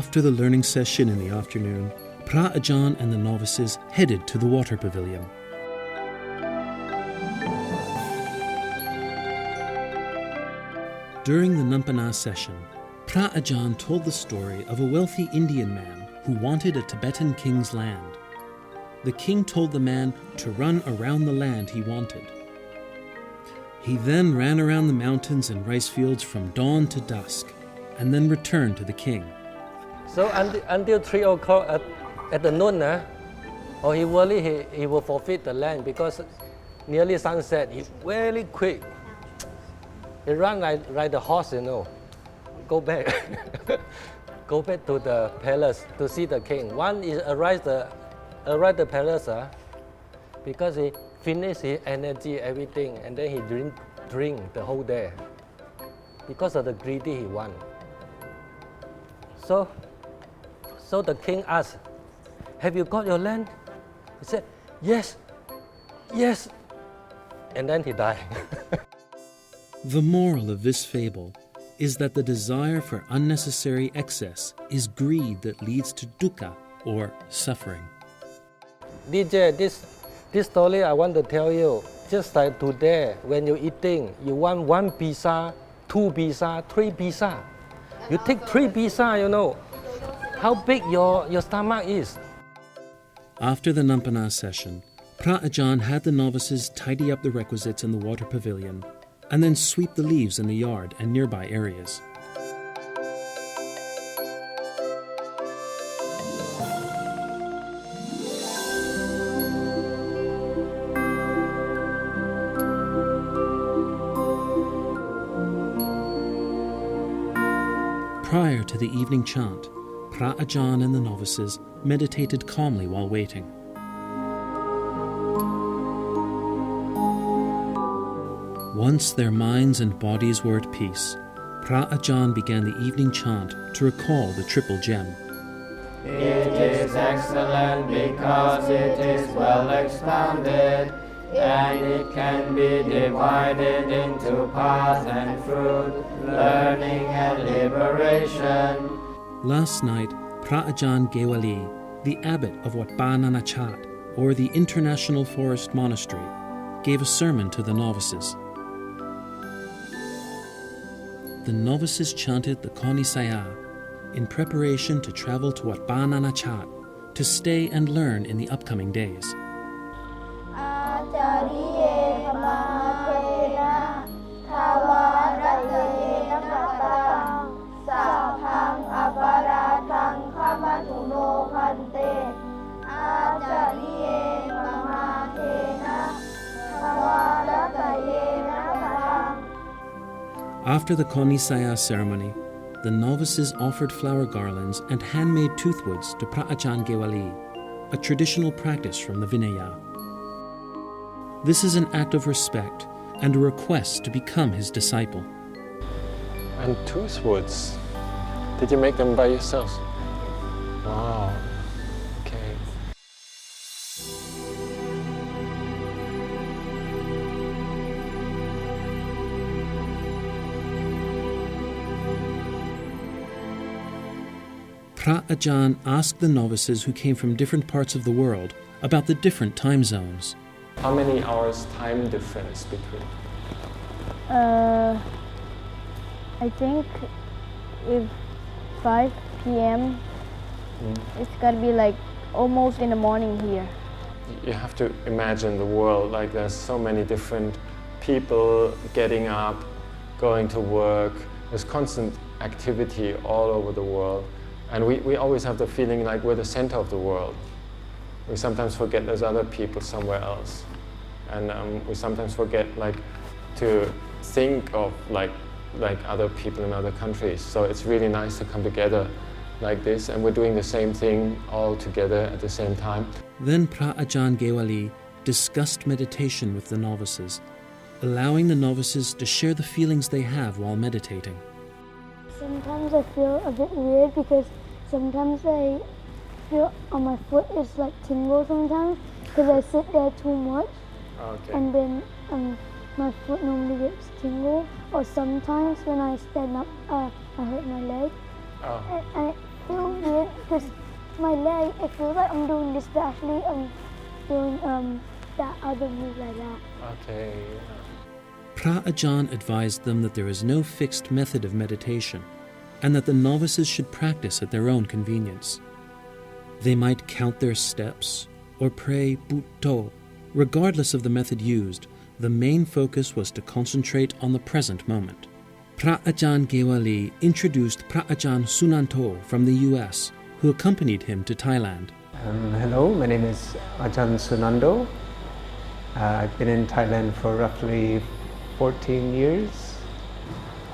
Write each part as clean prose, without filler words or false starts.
After the learning session in the afternoon, Pra Ajahn and the novices headed to the water pavilion. During the Nampana session, Pra Ajahn told the story of a wealthy Indian man who wanted a Tibetan king's land. The king told the man to run around the land he wanted. He then ran around the mountains and rice fields from dawn to dusk, and then returned to the king. So until 3 o'clock at the noon, he will forfeit the land because nearly sunset. He's very quick. He ran like the horse, Go back, go back to the palace to see the king. One is arrive the palace because he finished his energy, everything, and then he drink the whole day because of the greedy he won. So the king asked, "Have you got your land?" He said, "Yes, yes," and then he died. The moral of this fable is that the desire for unnecessary excess is greed that leads to dukkha, or suffering. DJ, this story I want to tell you, just like today, when you're eating, you want 1 pizza, 2 pizza, 3 pizza. You take 3 pizza, how big your stomach is. After the Nampana session, Pra Ajahn had the novices tidy up the requisites in the water pavilion and then sweep the leaves in the yard and nearby areas. Prior to the evening chant, Pra Ajahn and the novices meditated calmly while waiting. Once their minds and bodies were at peace, Pra Ajahn began the evening chant to recall the triple gem. It is excellent because it is well expounded, and it can be divided into path and fruit, learning and liberation. Last night, Pra Ajahn Gewali, the abbot of Wat Ba Nanachat, or the International Forest Monastery, gave a sermon to the novices. The novices chanted the Konisaya in preparation to travel to Wat Ba Nanachat to stay and learn in the upcoming days. After the Konisaya ceremony, the novices offered flower garlands and handmade toothwoods to Pra Ajahn Gewali, a traditional practice from the Vinaya. This is an act of respect and a request to become his disciple. And toothwoods, did you make them by yourselves? Wow, okay. Pra Ajahn asked the novices who came from different parts of the world about the different time zones. How many hours time difference between? I think if 5 p.m. It's gotta be like almost in the morning here. You have to imagine the world, like there's so many different people getting up, going to work. There's constant activity all over the world. And we always have the feeling like we're the center of the world. We sometimes forget there's other people somewhere else. And we sometimes forget to think of like other people in other countries. So it's really nice to come together like this, and we're doing the same thing all together at the same time. Then Pra Ajahn Gewali discussed meditation with the novices, allowing the novices to share the feelings they have while meditating. Sometimes I feel a bit weird because sometimes I feel on my foot it's like tingle sometimes because I sit there too much. Okay. And then my foot normally gets tingle, or sometimes when I stand up I hurt my leg. Oh. And feel weird because my leg, it feels like I'm doing this, but actually I'm doing that other move like that. Okay. Pra Ajahn advised them that there is no fixed method of meditation and that the novices should practice at their own convenience. They might count their steps or pray Bhutto. Regardless of the method used, the main focus was to concentrate on the present moment. Pra Ajahn Gewali introduced Pra Ajahn Sunanto from the US, who accompanied him to Thailand. Hello, my name is Ajahn Sunando. I've been in Thailand for roughly 14 years.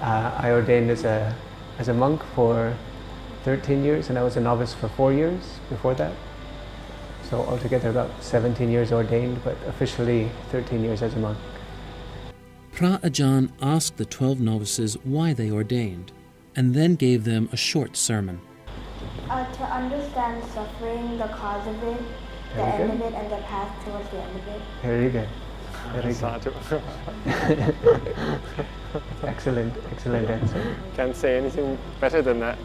I ordained as a monk for 13 years, and I was a novice for 4 years before that. So altogether about 17 years ordained, but officially 13 years as a monk. Pra Ajahn asked the 12 novices why they ordained, and then gave them a short sermon. To understand suffering, the cause of it, the Very end good. of it, and the path towards the end of it. Very good. Very good. Sadhu. Excellent answer. Can't say anything better than that.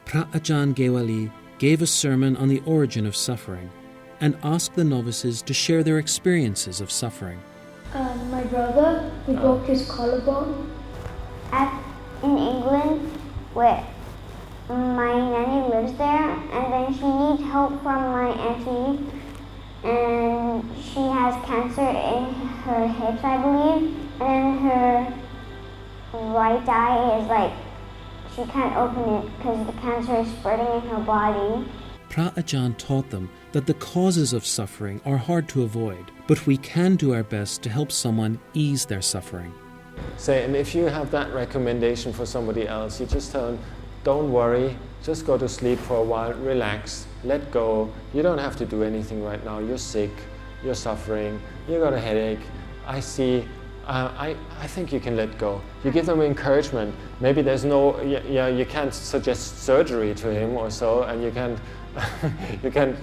Pra Ajahn Gewali gave a sermon on the origin of suffering and asked the novices to share their experiences of suffering. My brother, he broke his collarbone. In England, where my nanny lives there, and then she needs help from my auntie, and she has cancer in her hips, I believe, and her right eye is like, she can't open it because the cancer is spreading in her body. Pra Ajahn taught them that the causes of suffering are hard to avoid, but we can do our best to help someone ease their suffering. Say, and if you have that recommendation for somebody else, you just tell them, don't worry, just go to sleep for a while, relax, let go. You don't have to do anything right now. You're sick, you're suffering, you got a headache. I see, I think you can let go. You give them encouragement. Maybe there's no, you can't suggest surgery to him or so, and you can't,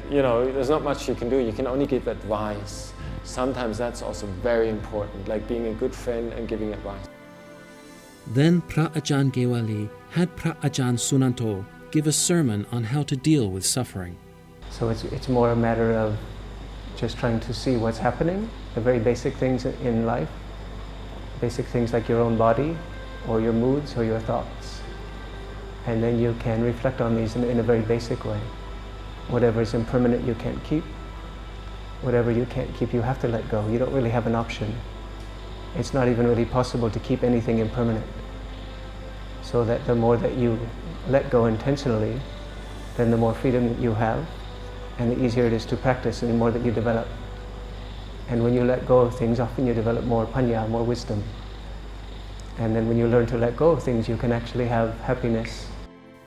there's not much you can do. You can only give advice. Sometimes that's also very important, like being a good friend and giving advice. Then Pra Ajahn Gewali had Pra Ajahn Sunanto give a sermon on how to deal with suffering. So it's more a matter of just trying to see what's happening, the very basic things in life, basic things like your own body or your moods or your thoughts. And then you can reflect on these in a very basic way. Whatever is impermanent you can't keep. Whatever you can't keep you have to let go. You don't really have an option. It's not even really possible to keep anything impermanent. So that the more that you let go intentionally, then the more freedom that you have, and the easier it is to practice, and the more that you develop. And when you let go of things, often you develop more panya, more wisdom. And then when you learn to let go of things, you can actually have happiness.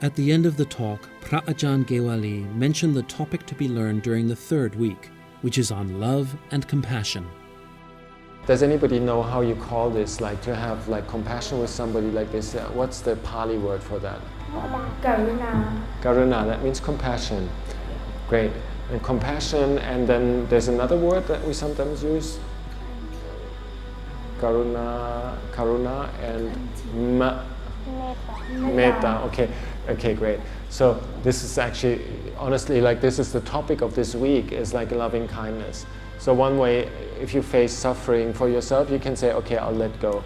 At the end of the talk, Pra Ajahn Gewali mentioned the topic to be learned during the third week, which is on love and compassion. Does anybody know how you call this, like to have like compassion with somebody like this? What's the Pali word for that? Karuna. Karuna, that means compassion. Great. And compassion, and then there's another word that we sometimes use. Karuna and metta. Okay, great. So this is actually, honestly, like this is the topic of this week, is like loving kindness. So one way, if you face suffering for yourself, you can say, okay, I'll let go.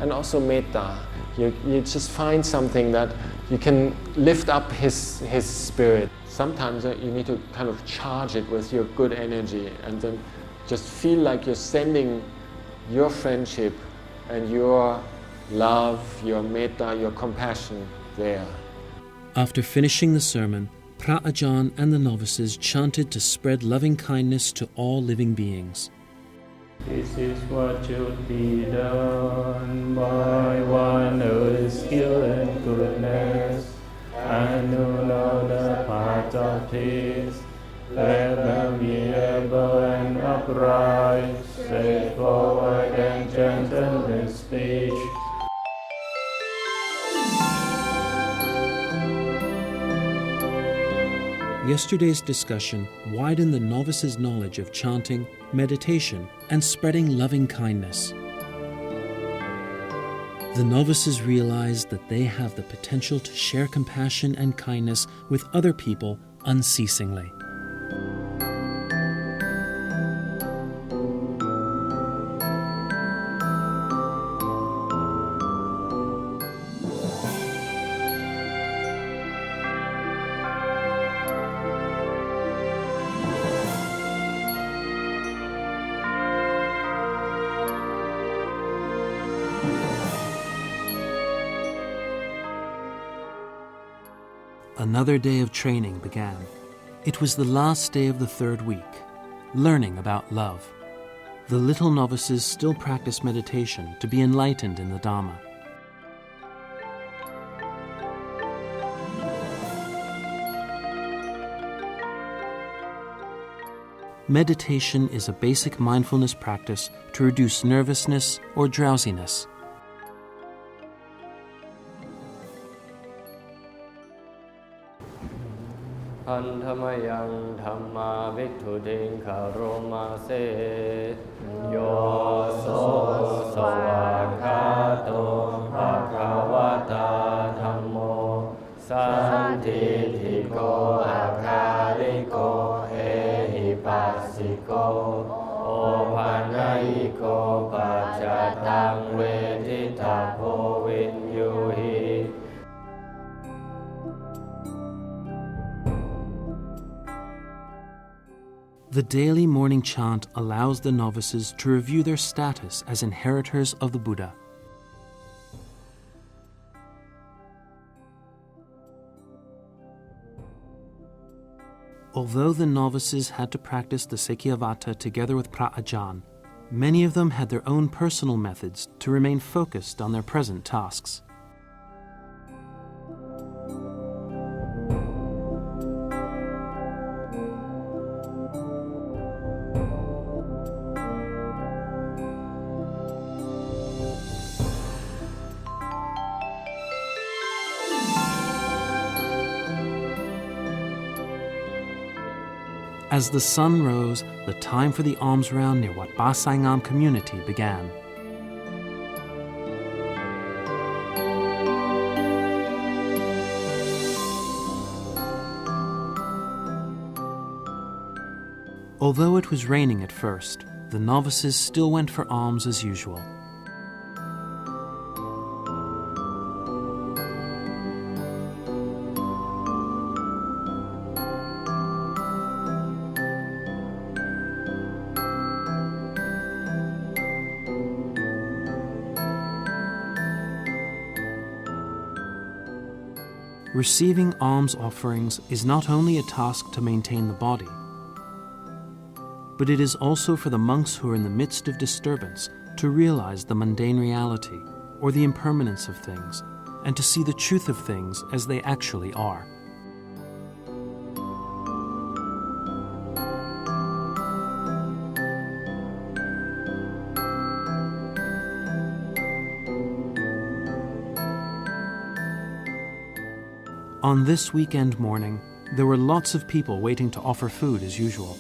And also metta. You just find something that you can lift up his spirit. Sometimes you need to kind of charge it with your good energy, and then just feel like you're sending your friendship and your love, your metta, your compassion there. After finishing the sermon, Pra Ajahn and the novices chanted to spread loving kindness to all living beings. This is what should be done by one who is skilled in goodness and who know the path of peace. Let them be able and upright, straightforward and gentle in speech. Yesterday's discussion widened the novices' knowledge of chanting, meditation, and spreading loving kindness. the novices realize that they have the potential to share compassion and kindness with other people unceasingly. Another day of training began. It was the last day of the third week, learning about love. The little novices still practice meditation to be enlightened in the Dhamma. Meditation is a basic mindfulness practice to reduce nervousness or drowsiness. Antamayang Dhamma Vittudin Karoma Se Yoso Swakato Bhagavata Dhammo Santitiko Akaliko Ehipasiko Opanayiko Pachatang Veditapo Vinyuhi. The daily morning chant allows the novices to review their status as inheritors of the Buddha. Although the novices had to practice the Sekyavata together with Pra'ajan, many of them had their own personal methods to remain focused on their present tasks. As the sun rose, the time for the alms round near Wat Ba Sai Ngam community began. Although it was raining at first, the novices still went for alms as usual. Receiving alms offerings is not only a task to maintain the body, but it is also for the monks who are in the midst of disturbance to realize the mundane reality or the impermanence of things, and to see the truth of things as they actually are. On this weekend morning, there were lots of people waiting to offer food as usual.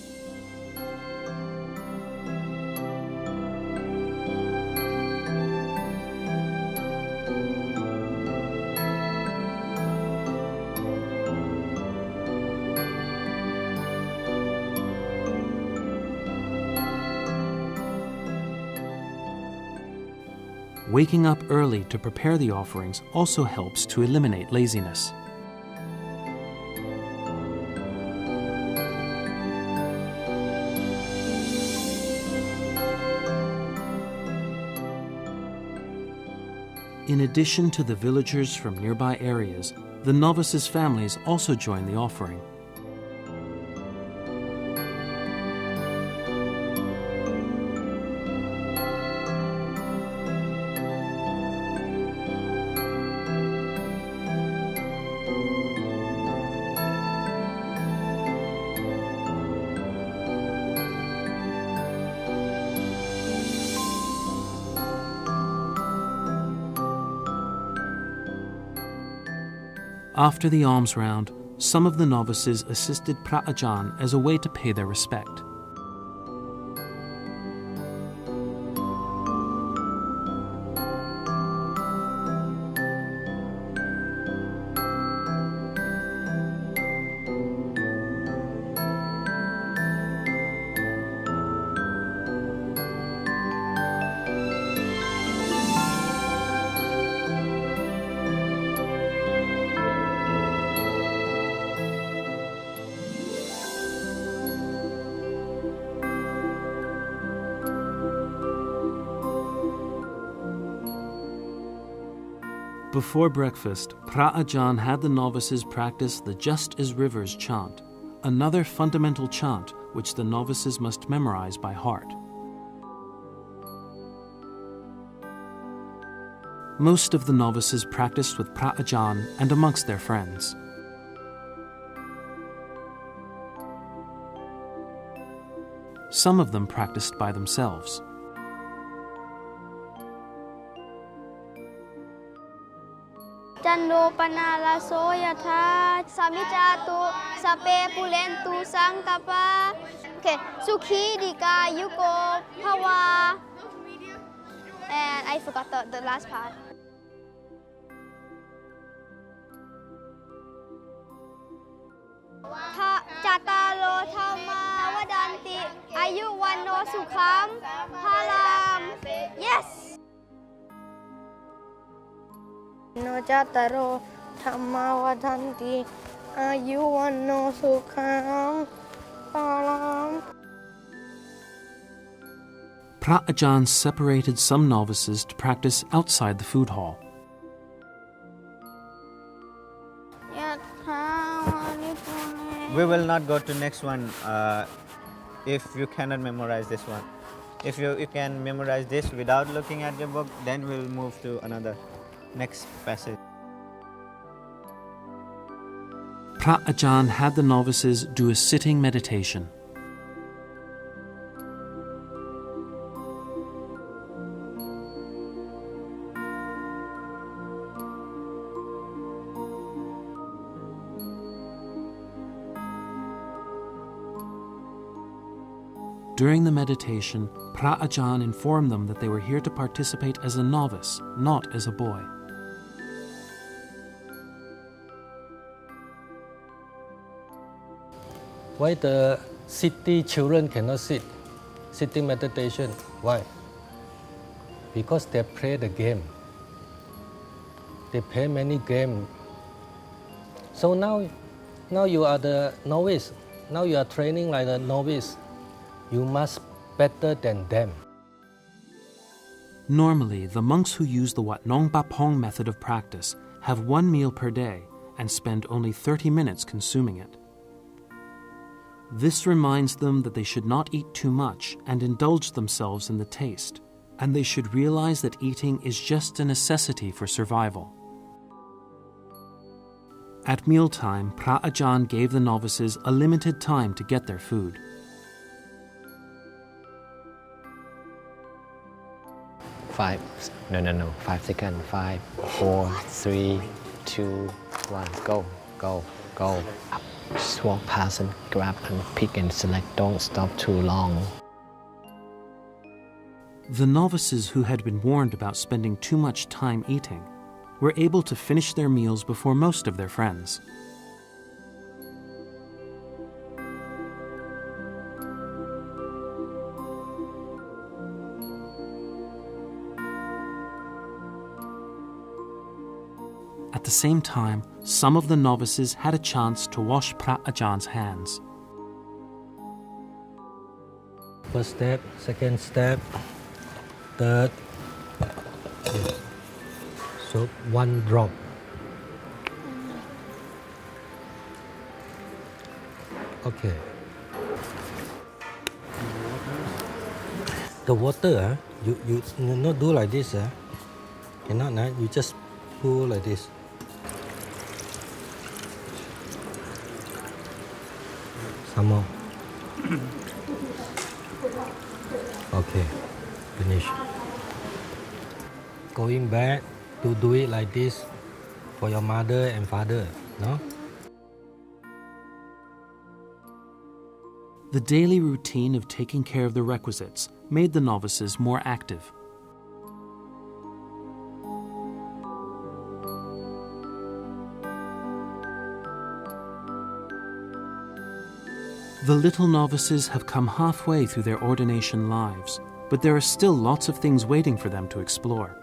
Waking up early to prepare the offerings also helps to eliminate laziness. In addition to the villagers from nearby areas, the novices' families also join the offering. After the alms round, some of the novices assisted Pra'ajan as a way to pay their respect. Before breakfast, Pra-Ajahn had the novices practice the Just as Rivers chant, another fundamental chant which the novices must memorize by heart. Most of the novices practiced with Pra-Ajahn and amongst their friends. Some of them practiced by themselves. Chando panala soyatha samijatu sape pulentu sangkapa. Okay, sukhi dika yuko pawa. And I forgot the last part. Chatalo Thalma Vadanti Ayu Wano Sukham Phalam. Yes! No Chataro Thalma Vadanti Ayu Wano Sukham Phalam. Pra-Ajahn separated some novices to practice outside the food hall. We will not go to next one if you cannot memorize this one. If you can memorize this without looking at your book, then we'll move to another next passage. Pra-Ajahn had the novices do a sitting meditation. During the meditation, Pra-Ajahn informed them that they were here to participate as a novice, not as a boy. Why the city children cannot sit? Sitting meditation. Why? Because they play the game. They play many games. So now you are the novice. Now you are training like a novice. You must better than them. Normally, the monks who use the Wat Nong Bapong method of practice have 1 meal per day and spend only 30 minutes consuming it. This reminds them that they should not eat too much and indulge themselves in the taste, and they should realize that eating is just a necessity for survival. At mealtime, Pra-Ajahn gave the novices a limited time to get their food. 5 seconds. 5, 4, 3, 2, 1, go. Up. Just walk past and grab and pick and select. Don't stop too long. The novices who had been warned about spending too much time eating were able to finish their meals before most of their friends. At the same time, some of the novices had a chance to wash Pra-Ajah's hands. First step, second step, third. Yes. So 1 drop. Okay. The water, you not do like this, cannot, you just pull like this. Some more. Okay, finish. Going back to do it like this for your mother and father, no? The daily routine of taking care of the requisites made the novices more active. The little novices have come halfway through their ordination lives, but there are still lots of things waiting for them to explore.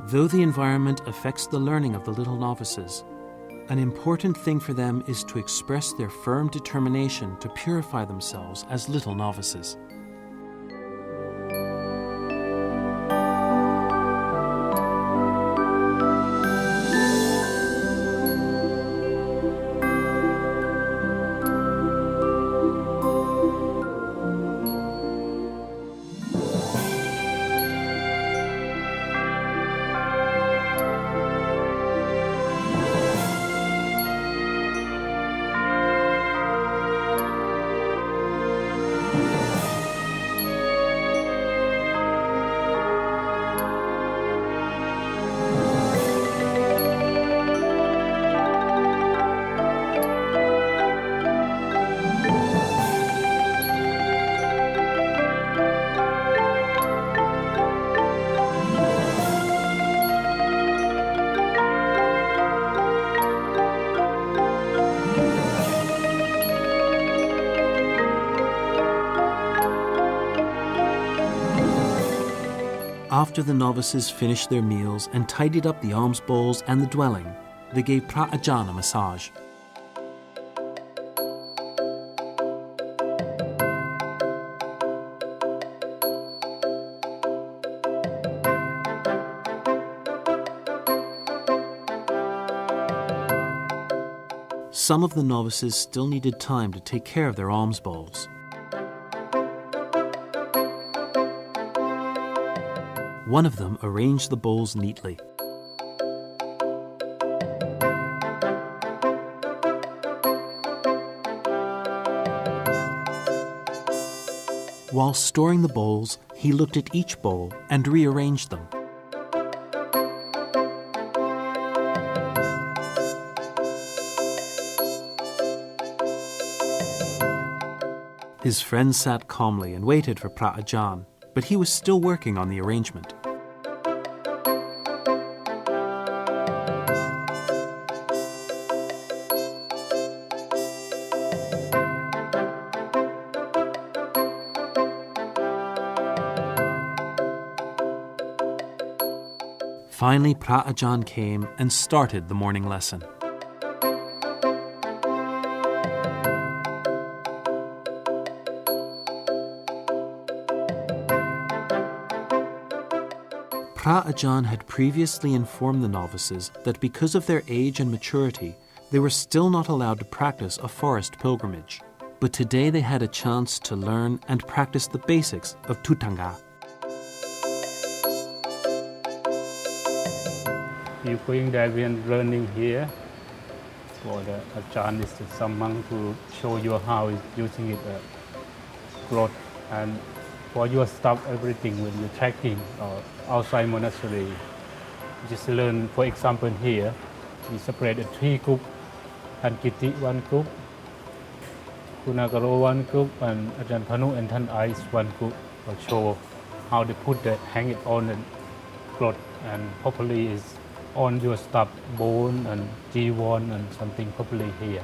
Though the environment affects the learning of the little novices, an important thing for them is to express their firm determination to purify themselves as little novices. After the novices finished their meals and tidied up the alms bowls and the dwelling, they gave Pra Ajahn a massage. Some of the novices still needed time to take care of their alms bowls. One of them arranged the bowls neatly. While storing the bowls, he looked at each bowl and rearranged them. His friend sat calmly and waited for Pra Ajahn, but he was still working on the arrangement. Finally, Pra Ajahn came and started the morning lesson. Pra Ajahn had previously informed the novices that because of their age and maturity, they were still not allowed to practice a forest pilgrimage. But today they had a chance to learn and practice the basics of Tutanga. Everything that we are learning here for the Ajahn is someone to show you how is using it growth, and for your stuff, everything when you're trekking or outside monastery. Just learn, for example, here we separate the 3 groups, and Kiti 1 group, Kunagaro 1 group, and Ajahn Phanu and Than Ice 1 group, or show how they put the hang it on the cloth, and properly is on your stuff, bone and G1 and something properly here.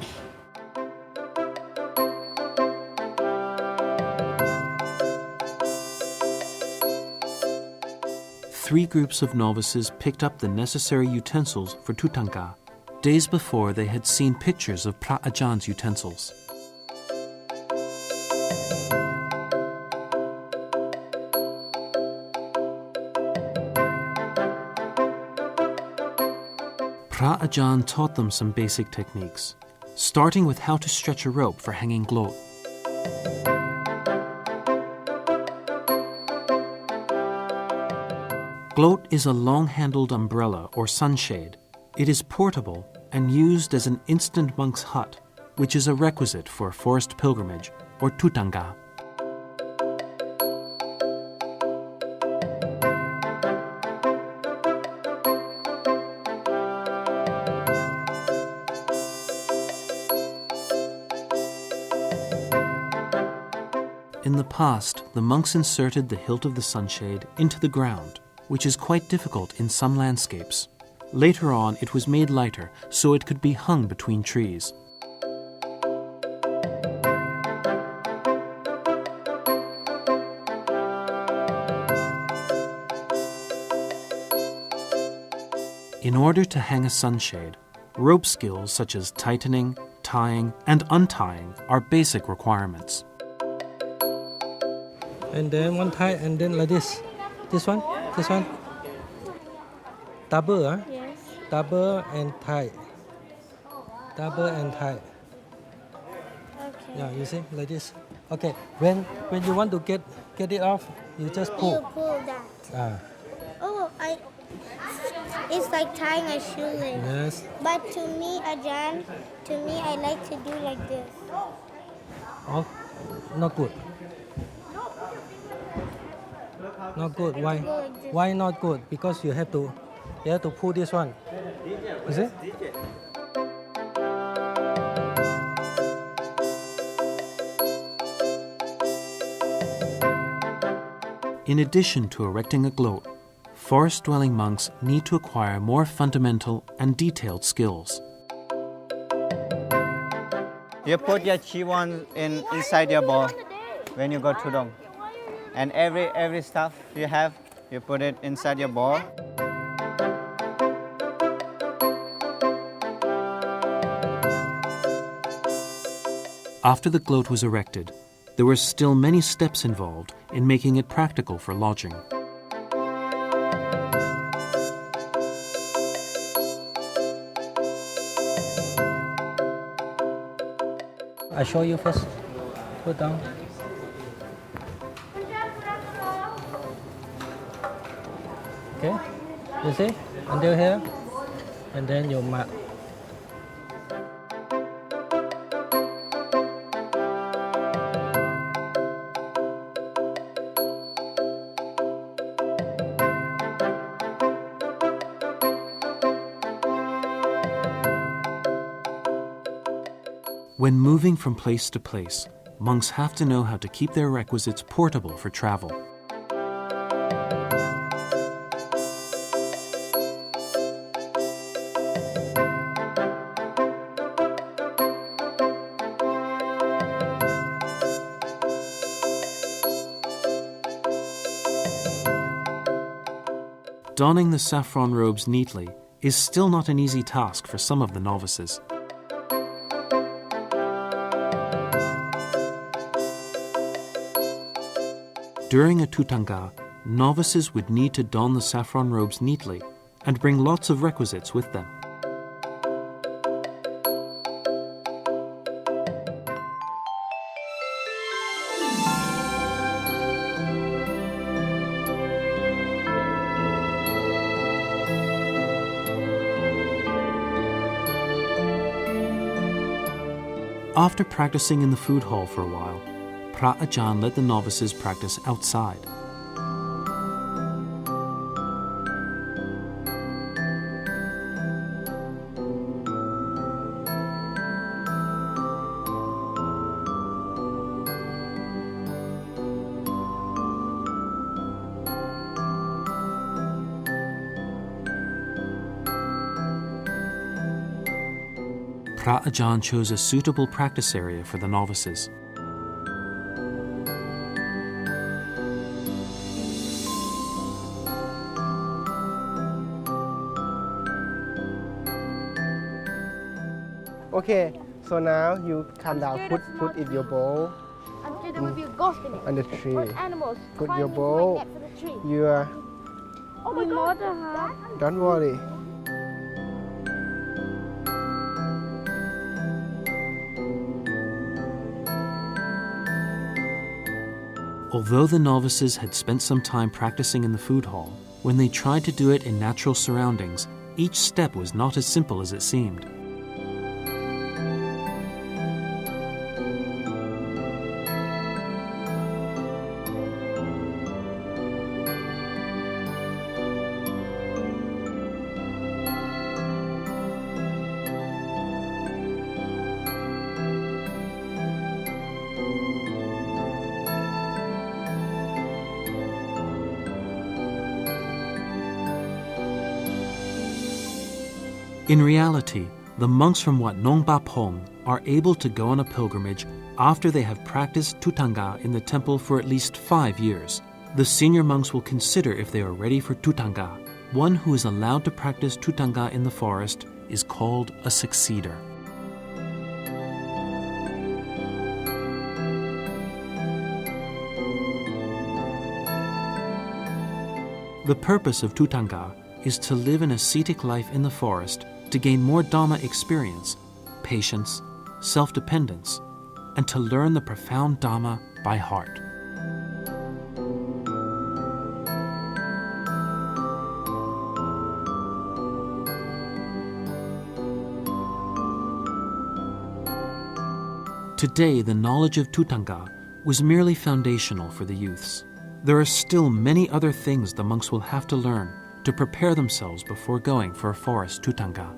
Three groups of novices picked up the necessary utensils for Tutanga. Days before, they had seen pictures of Pra Ajah's utensils. Pra Ajahn taught them some basic techniques, starting with how to stretch a rope for hanging gloat. Gloat is a long-handled umbrella or sunshade. It is portable and used as an instant monk's hut, which is a requisite for a forest pilgrimage or Tutanga. In the past, the monks inserted the hilt of the sunshade into the ground, which is quite difficult in some landscapes. Later on, it was made lighter so it could be hung between trees. In order to hang a sunshade, rope skills such as tightening, tying, and untying are basic requirements. And then one tie, and then like this. This one. Double, huh? Yes. Double and tie. Double and tie. Okay. Yeah, you see, like this. Okay. When you want to get it off, you just pull. You pull that. Oh, it's like tying a shoelace. Yes. But to me, Ajahn, I like to do like this. Oh, not good. Not good. Why? Why not good? Because you have to pull this one. You see? In addition to erecting a gloat, forest-dwelling monks need to acquire more fundamental and detailed skills. You put your Chi1 inside your bowl when you go Tudong. And every stuff you have, You put it inside your bowl. After the gloat was erected, there were still many steps involved in making it practical for lodging. I show you first. Put down. Okay, you see? Until here, and then you mark. When moving from place to place, monks have to know how to keep their requisites portable for travel. Donning the saffron robes neatly is still not an easy task for some of the novices. During a tutanga, novices would need to don the saffron robes neatly and bring lots of requisites with them. After practicing in the food hall for a while, Phra Ajahn let the novices practice outside. Phra Ajahn chose a suitable practice area for the novices. Okay, so now you calm down, put in your bowl. I'm scared there will be a ghost in it. On the tree. What animals? Put Climb your into bowl. my net for the tree. Your, Oh my God! Huh? don't worry. Although the novices had spent some time practicing in the food hall, when they tried to do it in natural surroundings, each step was not as simple as it seemed. In reality, the monks from Wat Nong Ba Pong are able to go on a pilgrimage after they have practiced tutanga in the temple for at least 5 years. The senior monks will consider if they are ready for tutanga. One who is allowed to practice tutanga in the forest is called a succeeder. The purpose of tutanga is to live an ascetic life in the forest to gain more Dhamma experience, patience, self-dependence, and to learn the profound Dhamma by heart. Today, the knowledge of tutanga was merely foundational for the youths. There are still many other things the monks will have to learn to prepare themselves before going for a forest tutanga.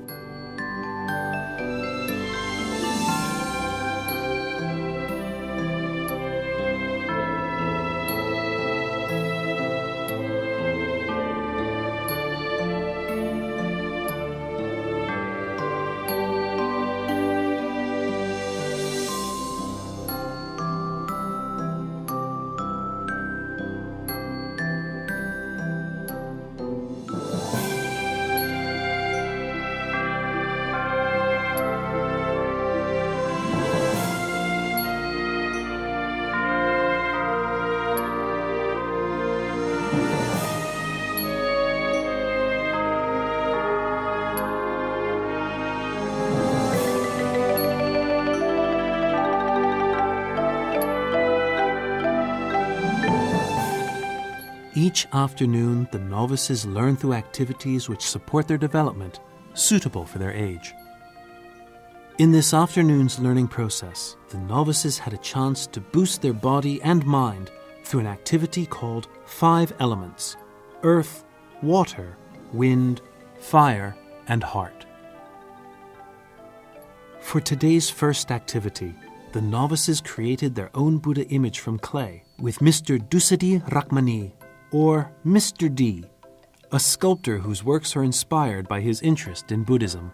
Each afternoon, the novices learn through activities which support their development, suitable for their age. In this afternoon's learning process, the novices had a chance to boost their body and mind through an activity called 5 elements: earth, water, wind, fire, and heart. For today's first activity, the novices created their own Buddha image from clay with Mr. Dusadi Rakmani, or Mr. D, a sculptor whose works are inspired by his interest in Buddhism.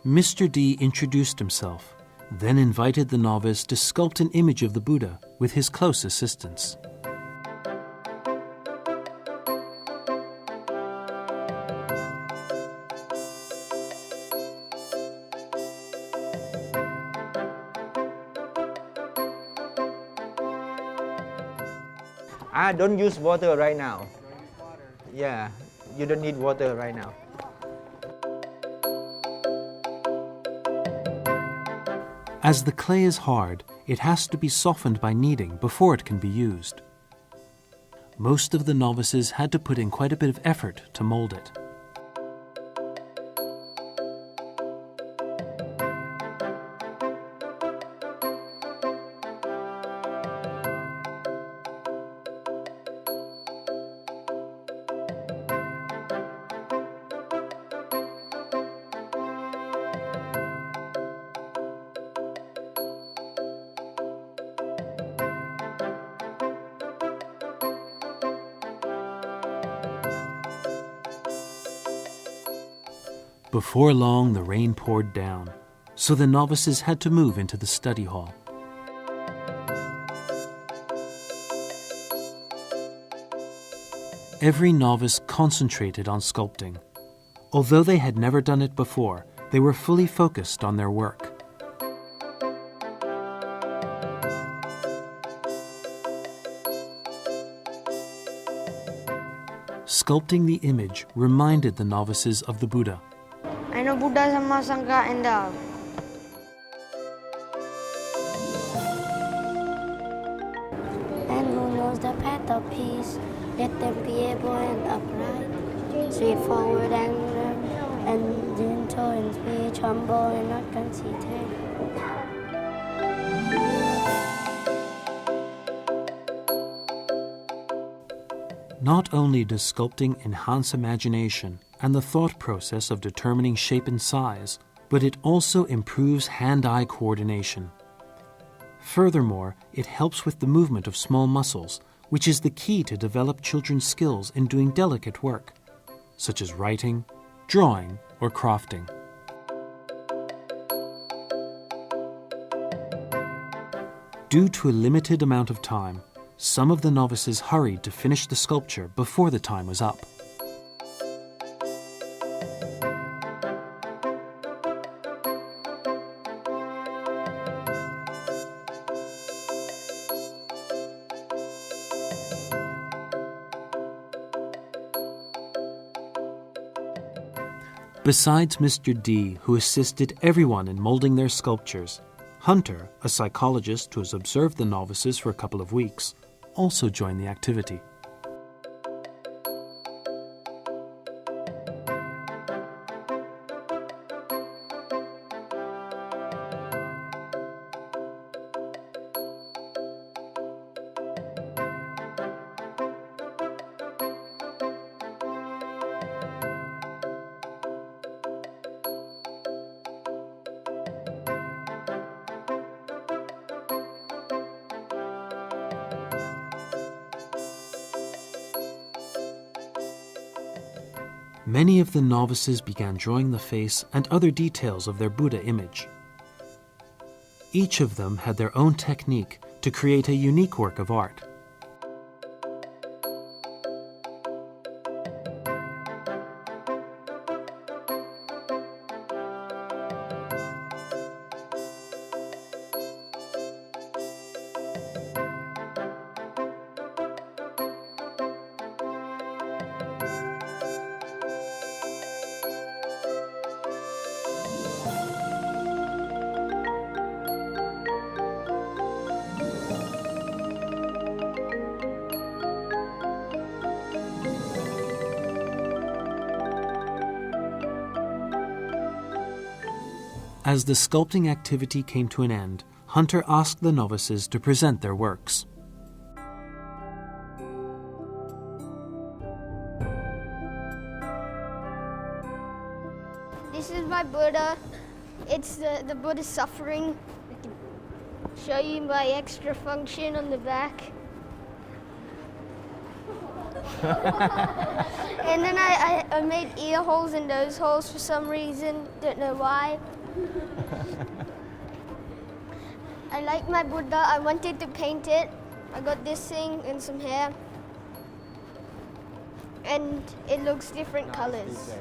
Mr. D introduced himself, then invited the novice to sculpt an image of the Buddha with his close assistance. Don't use water right now. Yeah, you don't need water right now. As the clay is hard, it has to be softened by kneading before it can be used. Most of the novices had to put in quite a bit of effort to mold it. Before long, the rain poured down, so the novices had to move into the study hall. Every novice concentrated on sculpting. Although they had never done it before, they were fully focused on their work. Sculpting the image reminded the novices of the Buddha. I know Buddha, Dhamma, Sangha, and who knows the path of peace, let them be able and upright, straightforward and gentle in speech, humble and not conceited. Not only does sculpting enhance imagination and the thought process of determining shape and size, but it also improves hand-eye coordination. Furthermore, it helps with the movement of small muscles, which is the key to develop children's skills in doing delicate work, such as writing, drawing, or crafting. Due to a limited amount of time, some of the novices hurried to finish the sculpture before the time was up. Besides Mr. D, who assisted everyone in molding their sculptures, Hunter, a psychologist who has observed the novices for a couple of weeks, also joined the activity. Many of the novices began drawing the face and other details of their Buddha image. Each of them had their own technique to create a unique work of art. As the sculpting activity came to an end, Hunter asked the novices to present their works. This is my Buddha. It's the Buddha's suffering. I can show you my extra function on the back. And then I made ear holes and nose holes for some reason, don't know why. I like my Buddha, I wanted to paint it. I got this thing and some hair. And it looks different colors.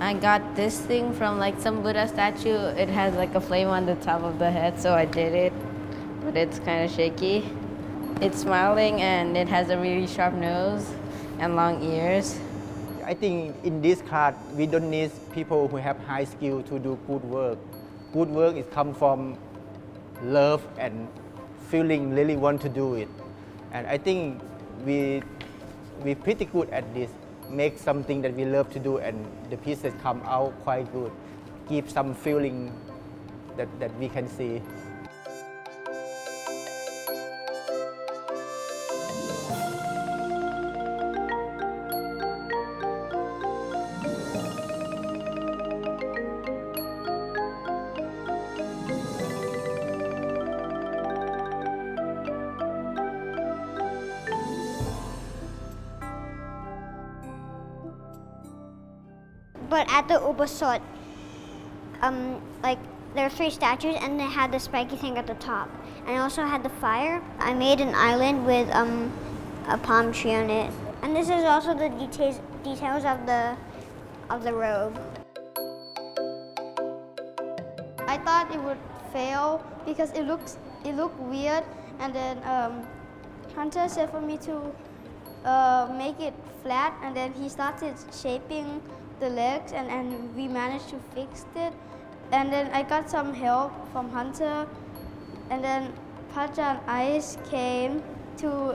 I got this thing from like some Buddha statue. It has like a flame on the top of the head, so I did it, but it's kind of shaky. It's smiling and it has a really sharp nose and long ears. I think in this class, we don't need people who have high skill to do good work. Good work is come from love and feeling really want to do it. And I think we're pretty good at this. Make something that we love to do and the pieces come out quite good. Give some feeling that we can see. But at the Ubasot, like there are 3 statues and they had the spiky thing at the top. And I also had the fire. I made an island with a palm tree on it. And this is also the details of the robe. I thought it would fail because it looked weird, and then Hunter said for me to make it flat, and then he started shaping the legs, and we managed to fix it. And then I got some help from Hunter, and then Pacha and Ice came to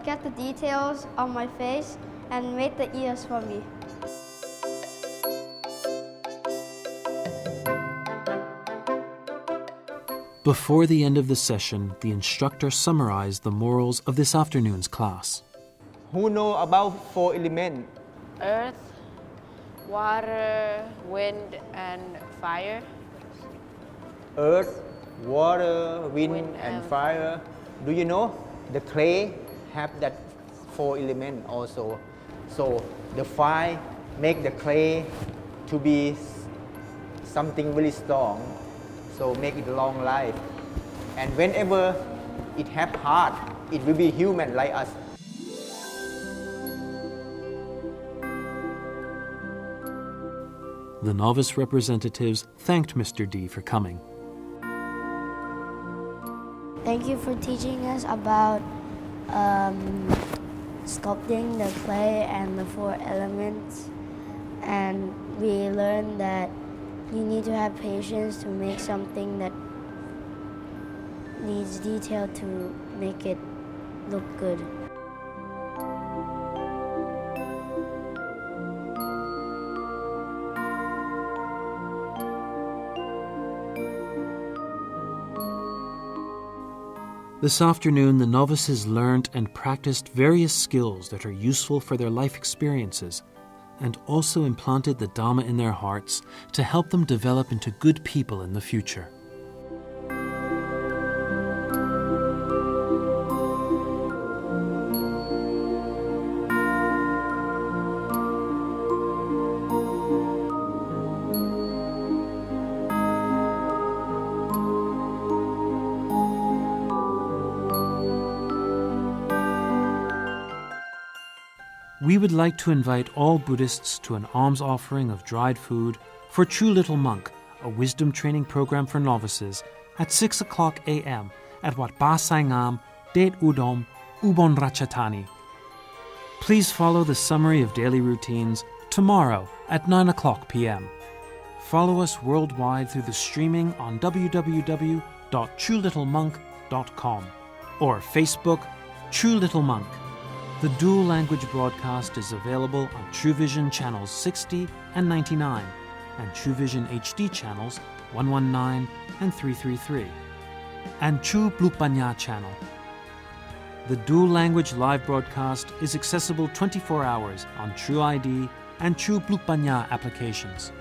get the details on my face and made the ears for me. Before the end of the session, the instructor summarized the morals of this afternoon's class. Who know about 4 elements? Earth, water, wind, and fire. Earth, water, wind and fire. Do you know the clay have that 4 elements also? So the fire make the clay to be something really strong. So make it long life. And whenever it have heart, it will be human like us. The novice representatives thanked Mr. D for coming. Thank you for teaching us about sculpting the clay and the 4 elements. And we learned that you need to have patience to make something that needs detail to make it look good. This afternoon, the novices learned and practiced various skills that are useful for their life experiences, and also implanted the Dhamma in their hearts to help them develop into good people in the future. We would like to invite all Buddhists to an alms offering of dried food for True Little Monk, a wisdom training program for novices, at 6 o'clock a.m. at Wat Ba Sai Ngam, Det Udom, Ubon Ratchathani. Please follow the summary of daily routines tomorrow at 9 o'clock p.m. Follow us worldwide through the streaming on www.truelittlemonk.org. trulittle.com or Facebook True Little Monk. The dual language broadcast is available on True Vision channels 60 and 99 and True Vision HD channels 119 and 333 and True Blupanya channel. The dual language live broadcast is accessible 24 hours on True ID and True Blupanya applications.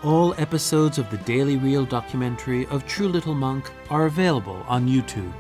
All episodes of the Daily Reel documentary of True Little Monk are available on YouTube.